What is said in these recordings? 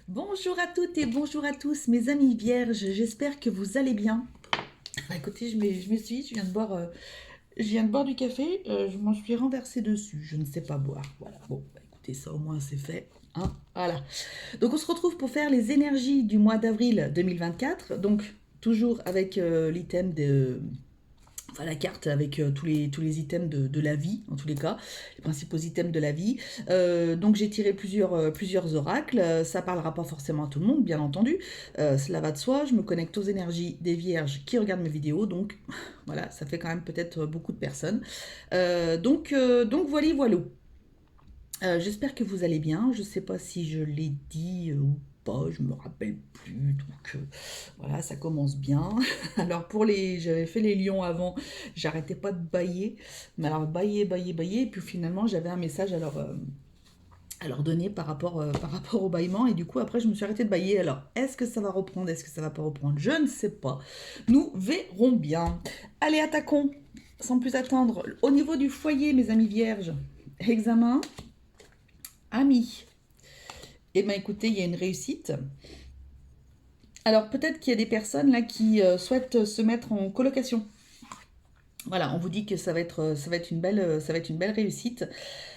Bonjour à toutes et bonjour à tous mes amis vierges, j'espère que vous allez bien. Écoutez, je m'essuie, je viens de boire du café, je m'en suis renversée dessus, je ne sais pas boire. Voilà, bon, bah, écoutez, ça au moins c'est fait. Hein, voilà. Donc on se retrouve pour faire les énergies du mois d'avril 2024, donc toujours avec l'item de enfin la carte avec tous les items de la vie, en tous les cas, les principaux items de la vie. Donc j'ai tiré plusieurs oracles, ça parlera pas forcément à tout le monde, bien entendu, cela va de soi, je me connecte aux énergies des vierges qui regardent mes vidéos, donc voilà, ça fait quand même peut-être beaucoup de personnes. Donc voilà. J'espère que vous allez bien. Je ne sais pas si je l'ai dit ou pas, je me rappelle plus. Voilà, ça commence bien. Alors j'avais fait les lions avant, j'arrêtais pas de bailler. Mais alors bailler. Et puis finalement, j'avais un message à leur donner par rapport au bâillement. Et du coup, après, je me suis arrêtée de bailler. Alors, est-ce que ça va reprendre? Est-ce que ça va pas reprendre? Je ne sais pas. Nous verrons bien. Allez, attaquons. Sans plus attendre. Au niveau du foyer, mes amis vierges, examen. Amis. Eh bien, écoutez, il y a une réussite. Alors, peut-être qu'il y a des personnes là qui souhaitent se mettre en colocation. Voilà, on vous dit que ça va être ça va être une belle réussite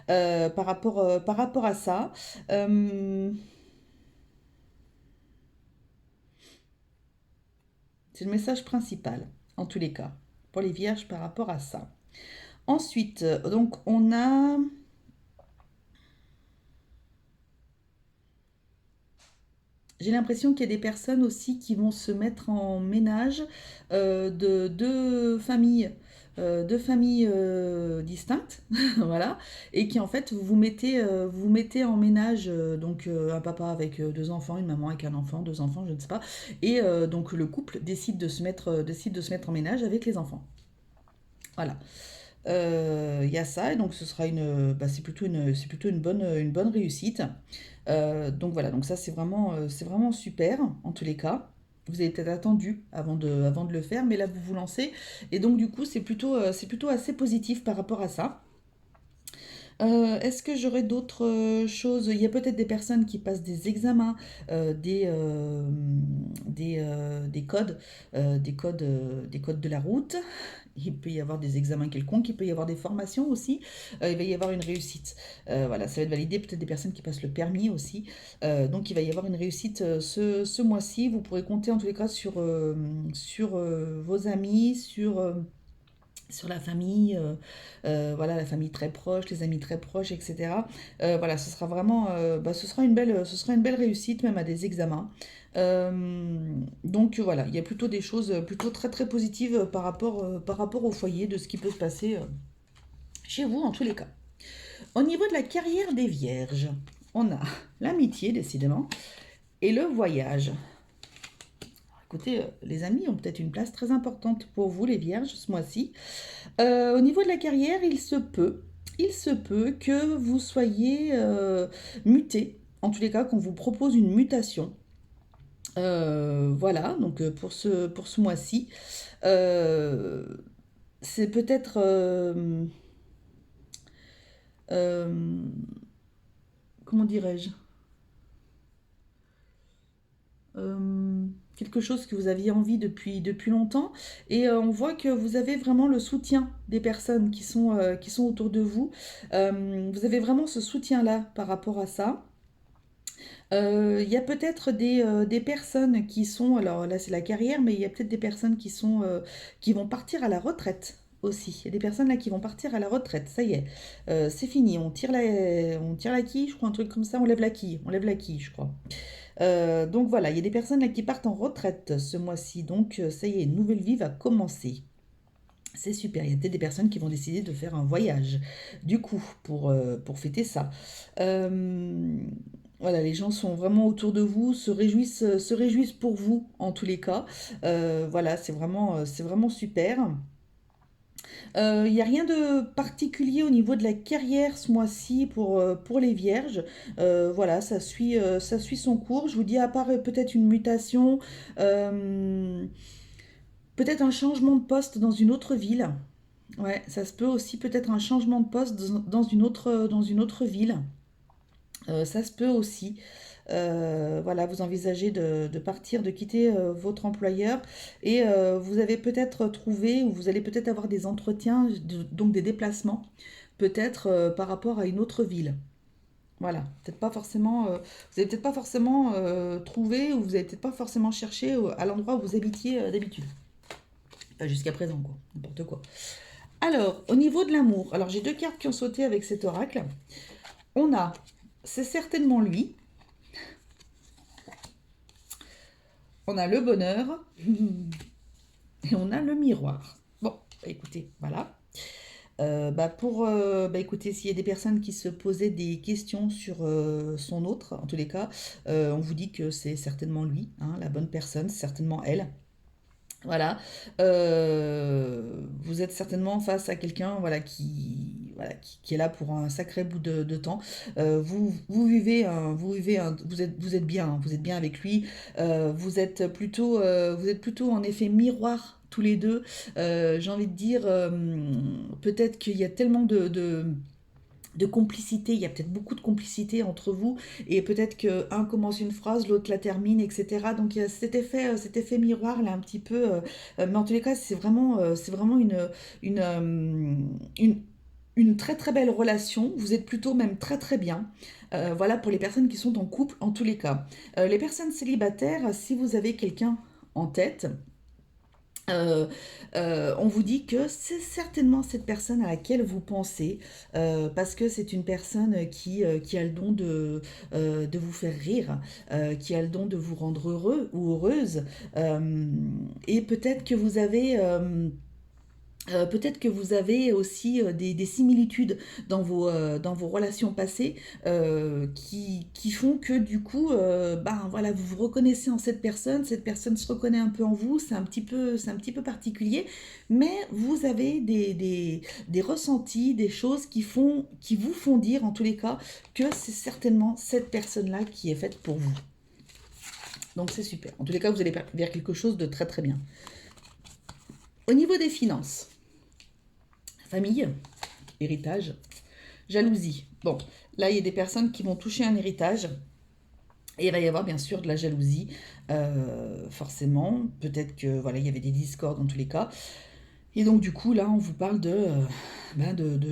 par rapport à ça. Euh, c'est le message principal, en tous les cas, pour les vierges par rapport à ça. Ensuite, donc, on a j'ai l'impression qu'il y a des personnes aussi qui vont se mettre en ménage de deux familles distinctes, voilà, et qui en fait vous mettez en ménage donc un papa avec deux enfants, une maman avec un enfant, deux enfants, je ne sais pas, et donc le couple décide de se mettre en ménage avec les enfants. Voilà. Il y a ça, et donc ce sera c'est plutôt une bonne réussite. Donc voilà, donc ça c'est vraiment super en tous les cas. Vous avez peut-être attendu avant de le faire, mais là vous vous lancez. Et donc du coup c'est plutôt assez positif par rapport à ça. Est-ce que j'aurais d'autres choses? Il y a peut-être des personnes qui passent des examens, des codes de la route. Il peut y avoir des examens quelconques, il peut y avoir des formations aussi. Il va y avoir une réussite. Voilà, ça va être validé. Peut-être des personnes qui passent le permis aussi. Donc il va y avoir une réussite ce mois-ci. Vous pourrez compter en tous les cas sur vos amis, sur la famille, voilà, la famille très proche, les amis très proches, etc. Voilà, ce sera vraiment, ce sera une belle réussite, même à des examens. Donc voilà, il y a plutôt des choses plutôt très très positives par rapport au foyer, de ce qui peut se passer chez vous en tous les cas. Au niveau de la carrière des vierges, on a l'amitié, décidément, et le voyage. Écoutez, les amis ont peut-être une place très importante pour vous, les vierges, ce mois-ci. Au niveau de la carrière, il se peut que vous soyez muté. En tous les cas, qu'on vous propose une mutation. Voilà, donc pour ce mois-ci. Euh, c'est peut-être... euh, comment dirais-je? Quelque chose que vous aviez envie depuis longtemps. Et on voit que vous avez vraiment le soutien des personnes qui sont autour de vous. Vous avez vraiment ce soutien-là par rapport à ça. Il y a peut-être des personnes qui sont, alors là c'est la carrière, mais il y a peut-être des personnes qui vont partir à la retraite aussi. Il y a des personnes là qui vont partir à la retraite, ça y est. C'est fini, on tire la quille, je crois, un truc comme ça, on lève la quille, je crois. Donc voilà, il y a des personnes là qui partent en retraite ce mois-ci, donc ça y est, une nouvelle vie va commencer. C'est super, il y a peut-être des personnes qui vont décider de faire un voyage, du coup, pour fêter ça. Euh, voilà, les gens sont vraiment autour de vous, se réjouissent pour vous en tous les cas. Voilà, c'est vraiment super. Il n'y a rien de particulier au niveau de la carrière ce mois-ci pour les vierges. Voilà, ça suit son cours. Je vous dis, à part peut-être une mutation, euh, peut-être un changement de poste dans une autre ville. Ouais, ça se peut aussi peut-être un changement de poste dans une autre ville. Ça se peut aussi. Voilà, vous envisagez de partir, de quitter votre employeur et vous avez peut-être trouvé ou vous allez peut-être avoir des entretiens, donc des déplacements, peut-être par rapport à une autre ville. Voilà, peut-être pas forcément, vous avez peut-être pas forcément trouvé ou vous avez peut-être pas forcément cherché à l'endroit où vous habitiez d'habitude. Pas jusqu'à présent, quoi, n'importe quoi. Alors, au niveau de l'amour, alors j'ai deux cartes qui ont sauté avec cet oracle. On a, c'est certainement lui. On a le bonheur et on a le miroir. Bon, bah, écoutez, voilà. Écoutez, s'il y a des personnes qui se posaient des questions sur son autre, en tous les cas, on vous dit que c'est certainement lui, hein, la bonne personne, c'est certainement elle. Voilà. Vous êtes certainement face à quelqu'un voilà, qui est là pour un sacré bout de temps. Vous êtes bien, hein, vous êtes bien avec lui. Vous êtes plutôt en effet miroir tous les deux. J'ai envie de dire, peut-être qu'il y a tellement de complicité, il y a peut-être beaucoup de complicité entre vous, et peut-être qu'un commence une phrase, l'autre la termine, etc. Donc il y a cet effet miroir là un petit peu, mais en tous les cas c'est vraiment une, euh, une, une très très belle relation, vous êtes plutôt même très très bien. Voilà pour les personnes qui sont en couple en tous les cas. Les personnes célibataires, si vous avez quelqu'un en tête, euh, on vous dit que c'est certainement cette personne à laquelle vous pensez, parce que c'est une personne qui a le don de vous faire rire, qui a le don de vous rendre heureux ou heureuse, et peut-être que vous avez aussi des similitudes dans vos relations passées qui font que du coup, ben voilà, vous vous reconnaissez en cette personne se reconnaît un peu en vous, c'est un petit peu particulier, mais vous avez des ressentis, des choses qui vous font dire en tous les cas que c'est certainement cette personne-là qui est faite pour vous. Donc c'est super. En tous les cas, vous allez vers quelque chose de très très bien. Au niveau des finances, famille, héritage, jalousie. Bon, là, il y a des personnes qui vont toucher un héritage. Et il va y avoir bien sûr de la jalousie, forcément. Peut-être que voilà, il y avait des discordes dans tous les cas. Et donc du coup, là, on vous parle de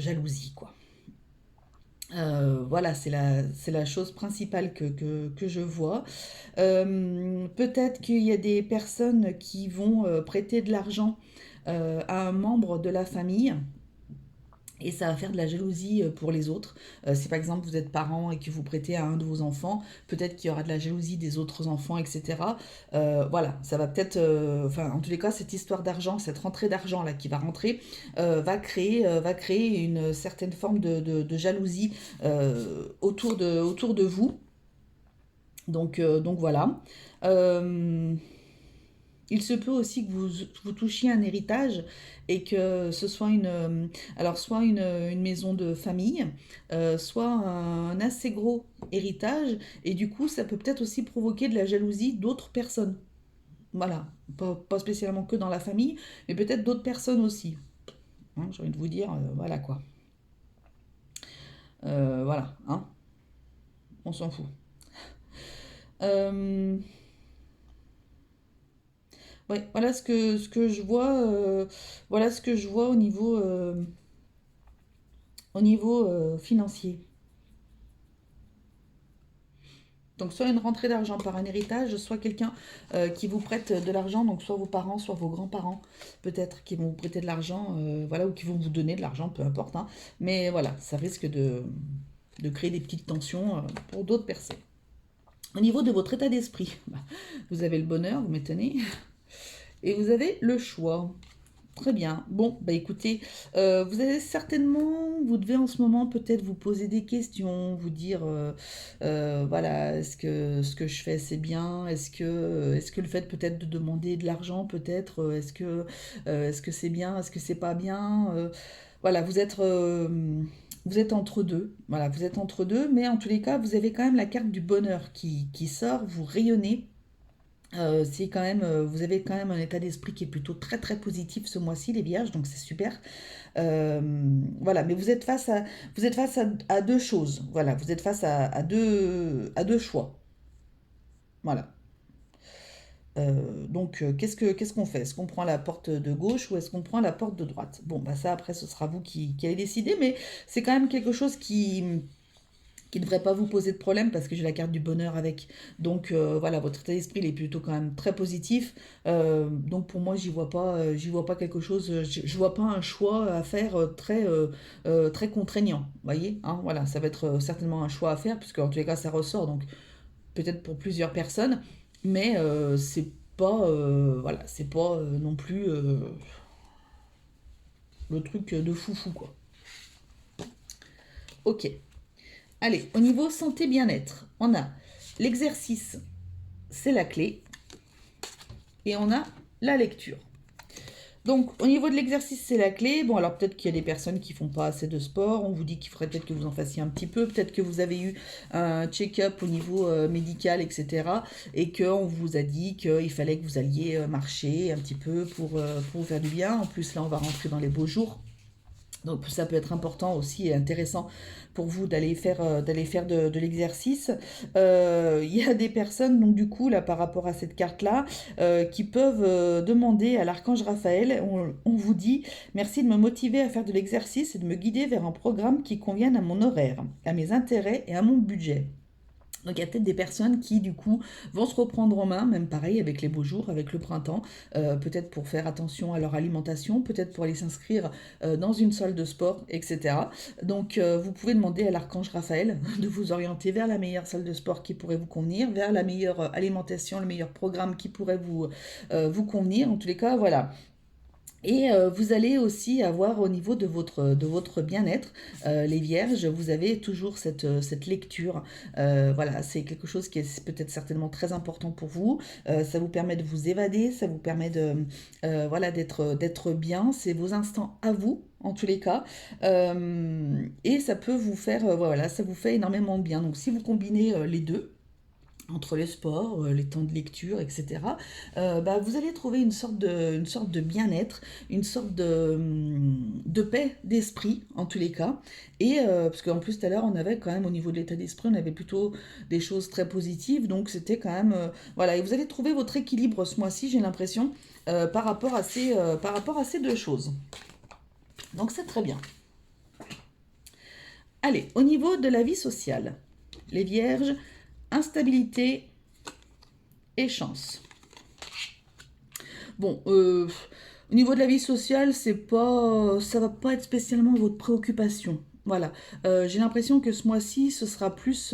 jalousie, quoi. Voilà, c'est la chose principale que je vois. Peut-être qu'il y a des personnes qui vont prêter de l'argent à un membre de la famille. Et ça va faire de la jalousie pour les autres. Si par exemple vous êtes parent et que vous prêtez à un de vos enfants, peut-être qu'il y aura de la jalousie des autres enfants, etc. Voilà, ça va peut-être, enfin en tous les cas, cette histoire d'argent, cette rentrée d'argent là qui va rentrer, va créer une certaine forme de jalousie autour de vous. Donc voilà. Euh, il se peut aussi que vous touchiez un héritage et que ce soit alors soit une maison de famille, soit un assez gros héritage, et du coup ça peut peut-être aussi provoquer de la jalousie d'autres personnes. Voilà, pas spécialement que dans la famille, mais peut-être d'autres personnes aussi. Hein, j'ai envie de vous dire, voilà quoi. Voilà, hein, on s'en fout. Euh, ouais, ce que je vois, voilà ce que je vois au niveau financier. Donc soit une rentrée d'argent par un héritage, soit quelqu'un qui vous prête de l'argent, donc soit vos parents, soit vos grands-parents, peut-être, qui vont vous prêter de l'argent, voilà, ou qui vont vous donner de l'argent, peu importe, hein. Mais voilà, ça risque de créer des petites tensions pour d'autres personnes. Au niveau de votre état d'esprit, bah, vous avez le bonheur, vous m'étonnez, et vous avez le choix. Très bien. Bon, bah écoutez, vous avez certainement, vous devez en ce moment peut-être vous poser des questions, vous dire, voilà, est-ce que ce que je fais c'est bien? Est-ce que le fait peut-être de demander de l'argent, peut-être, est-ce que c'est bien? Est-ce que c'est pas bien? Voilà, vous êtes entre deux. Voilà, vous êtes entre deux, mais en tous les cas, vous avez quand même la carte du bonheur qui sort, vous rayonnez. C'est quand même, vous avez quand même un état d'esprit qui est plutôt très très positif ce mois-ci, les vierges, donc c'est super. Euh, voilà, mais vous êtes face à deux choses. Voilà, vous êtes face à deux choix. Voilà. Donc, qu'est-ce qu'on fait? Est-ce qu'on prend la porte de gauche ou est-ce qu'on prend la porte de droite? Bon, bah ça, après, ce sera vous qui allez décider, mais c'est quand même quelque chose qui ne devrait pas vous poser de problème parce que j'ai la carte du bonheur avec. Donc, voilà, votre état d'esprit, il est plutôt quand même très positif. Donc, pour moi, j'y vois pas quelque chose, je vois pas un choix à faire très contraignant. Vous voyez, hein, voilà, ça va être certainement un choix à faire, puisque en tous les cas, ça ressort. Donc, peut-être pour plusieurs personnes, mais c'est pas non plus le truc de foufou, quoi. Ok. Allez, au niveau santé bien-être, on a l'exercice, c'est la clé, et on a la lecture. Donc, au niveau de l'exercice, c'est la clé. Bon, alors peut-être qu'il y a des personnes qui font pas assez de sport. On vous dit qu'il faudrait peut-être que vous en fassiez un petit peu. Peut-être que vous avez eu un check-up au niveau médical, etc. Et qu'on vous a dit qu'il fallait que vous alliez marcher un petit peu pour vous faire du bien. En plus, là, on va rentrer dans les beaux jours. Donc ça peut être important aussi et intéressant pour vous d'aller faire de l'exercice. Il y a des personnes, donc du coup, là, par rapport à cette carte-là, qui peuvent demander à l'archange Raphaël, on vous dit, merci de me motiver à faire de l'exercice et de me guider vers un programme qui convienne à mon horaire, à mes intérêts et à mon budget. Donc il y a peut-être des personnes qui du coup vont se reprendre en main, même pareil avec les beaux jours, avec le printemps, peut-être pour faire attention à leur alimentation, peut-être pour aller s'inscrire dans une salle de sport, etc. Donc vous pouvez demander à l'archange Raphaël de vous orienter vers la meilleure salle de sport qui pourrait vous convenir, vers la meilleure alimentation, le meilleur programme qui pourrait vous convenir. En tous les cas, voilà. Et vous allez aussi avoir au niveau de votre bien-être, les vierges, vous avez toujours cette lecture. Voilà, c'est quelque chose qui est peut-être certainement très important pour vous. Ça vous permet de vous évader, ça vous permet voilà, d'être bien. C'est vos instants à vous, en tous les cas. Et ça peut vous faire, voilà, ça vous fait énormément de bien. Donc si vous combinez les deux, entre les sports, les temps de lecture, etc., bah, vous allez trouver une sorte de bien-être, une sorte de paix d'esprit, en tous les cas. Et parce qu'en plus, tout à l'heure, on avait quand même, au niveau de l'état d'esprit, on avait plutôt des choses très positives. Donc, c'était quand même... voilà, et vous allez trouver votre équilibre ce mois-ci, j'ai l'impression, par rapport à ces deux choses. Donc, c'est très bien. Allez, au niveau de la vie sociale, les vierges, instabilité et chance. Bon, au niveau de la vie sociale, ça va pas être spécialement votre préoccupation. Voilà. J'ai l'impression que ce mois-ci, ce sera plus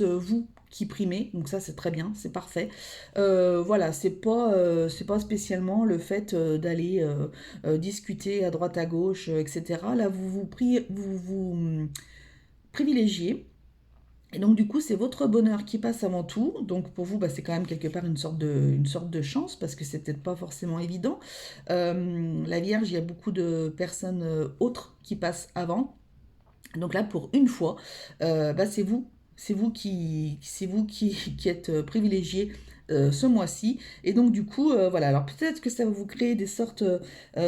vous qui primez. Donc ça, c'est très bien, c'est parfait. Voilà, c'est pas spécialement le fait d'aller discuter à droite à gauche, etc. Là, vous privilégiez. Et donc du coup, c'est votre bonheur qui passe avant tout. Donc pour vous, bah, c'est quand même quelque part une sorte de chance parce que c'est peut-être pas forcément évident. La Vierge, il y a beaucoup de personnes autres qui passent avant. Donc là, pour une fois, bah, c'est vous qui êtes privilégié ce mois-ci. Et donc du coup, voilà. Alors peut-être que ça va vous créer des sortes... vous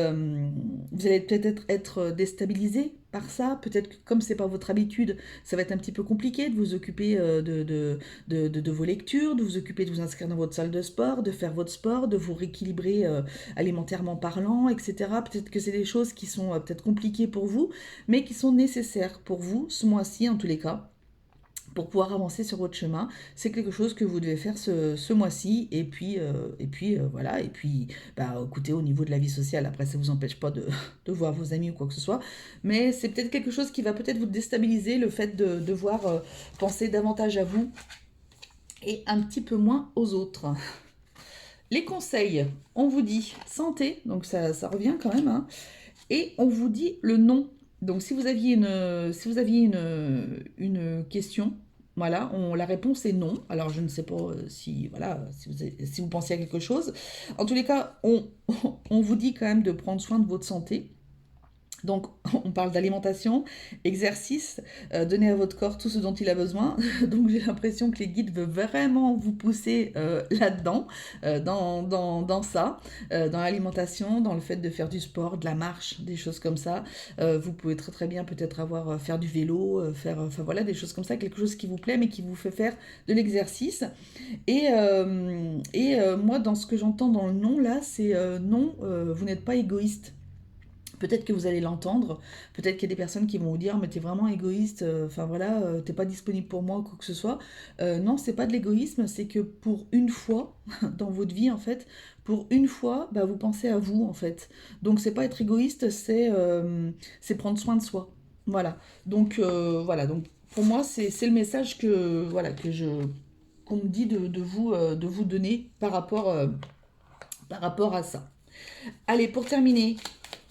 allez peut-être être déstabilisé par ça. Peut-être que comme c'est pas votre habitude, ça va être un petit peu compliqué de vous occuper de vos lectures, de vous occuper de vous inscrire dans votre salle de sport, de faire votre sport, de vous rééquilibrer alimentairement parlant, etc. Peut-être que c'est des choses qui sont peut-être compliquées pour vous, mais qui sont nécessaires pour vous ce mois-ci en tous les cas pour pouvoir avancer sur votre chemin. C'est quelque chose que vous devez faire ce mois-ci. Voilà. Et puis, bah, écoutez, au niveau de la vie sociale, après, ça ne vous empêche pas de voir vos amis ou quoi que ce soit. Mais c'est peut-être quelque chose qui va peut-être vous déstabiliser, le fait de devoir penser davantage à vous et un petit peu moins aux autres. Les conseils, on vous dit santé, donc ça revient quand même, hein, et on vous dit le non. Donc si vous aviez une question, voilà, la réponse est non. Alors je ne sais pas si, voilà, si vous pensiez à quelque chose. En tous les cas, on vous dit quand même de prendre soin de votre santé. Donc, on parle d'alimentation, exercice, donner à votre corps tout ce dont il a besoin. Donc, j'ai l'impression que les guides veulent vraiment vous pousser là-dedans, dans ça, dans l'alimentation, dans le fait de faire du sport, de la marche, des choses comme ça. Vous pouvez très très bien peut-être faire du vélo, enfin voilà, des choses comme ça, quelque chose qui vous plaît mais qui vous fait faire de l'exercice. Moi, dans ce que j'entends dans le non, là, c'est non, vous n'êtes pas égoïste. Peut-être que vous allez l'entendre, peut-être qu'il y a des personnes qui vont vous dire mais t'es vraiment égoïste, enfin voilà, t'es pas disponible pour moi ou quoi que ce soit. Non, c'est pas de l'égoïsme, c'est que pour une fois dans votre vie en fait, pour une fois, bah, vous pensez à vous en fait. Donc c'est pas être égoïste, c'est prendre soin de soi. Voilà. Voilà. Donc pour moi c'est le message que voilà que je qu'on me dit de vous donner par rapport à ça. Allez, pour terminer,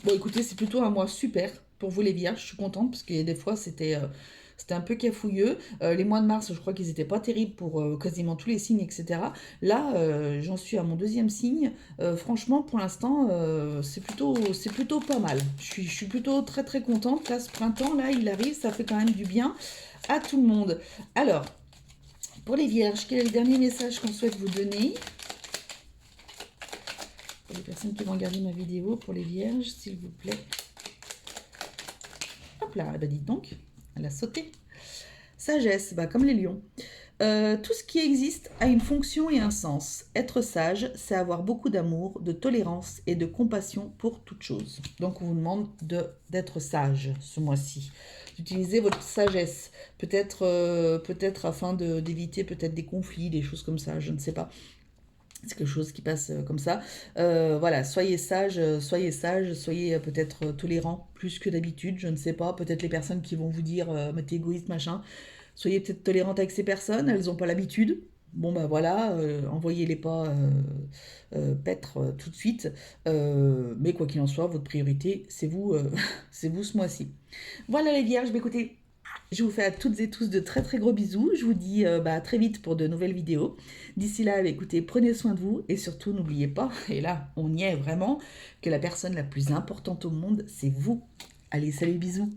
bon, écoutez, c'est plutôt un mois super pour vous les vierges. Je suis contente parce que des fois c'était un peu cafouilleux. Les mois de mars, je crois qu'ils n'étaient pas terribles pour quasiment tous les signes, etc. Là, j'en suis à mon deuxième signe. Franchement, pour l'instant, c'est plutôt pas mal. Je suis plutôt très très contente. Là, ce printemps, là, il arrive, ça fait quand même du bien à tout le monde. Alors, pour les vierges, quel est le dernier message qu'on souhaite vous donner? Pour les personnes qui vont regarder ma vidéo, pour les vierges, s'il vous plaît. Hop là, bah dites donc, elle a sauté. Sagesse, bah comme les lions. Tout ce qui existe a une fonction et un sens. Être sage, c'est avoir beaucoup d'amour, de tolérance et de compassion pour toute chose. Donc on vous demande d'être sage ce mois-ci. D'utiliser votre sagesse, peut-être afin d'éviter peut-être des conflits, des choses comme ça, je ne sais pas. C'est quelque chose qui passe comme ça. Voilà, soyez sages, soyez peut-être tolérants plus que d'habitude, je ne sais pas. Peut-être les personnes qui vont vous dire mais t'es égoïste, machin. Soyez peut-être tolérante avec ces personnes, elles n'ont pas l'habitude. Bon bah voilà, envoyez-les pas paître tout de suite. Mais quoi qu'il en soit, votre priorité, c'est vous, c'est vous ce mois-ci. Voilà les vierges, bah, écoutez, je vous fais à toutes et tous de très très gros bisous. Je vous dis à très vite pour de nouvelles vidéos. D'ici là, bah, écoutez, prenez soin de vous et surtout n'oubliez pas, et là on y est vraiment, que la personne la plus importante au monde, c'est vous. Allez, salut, bisous.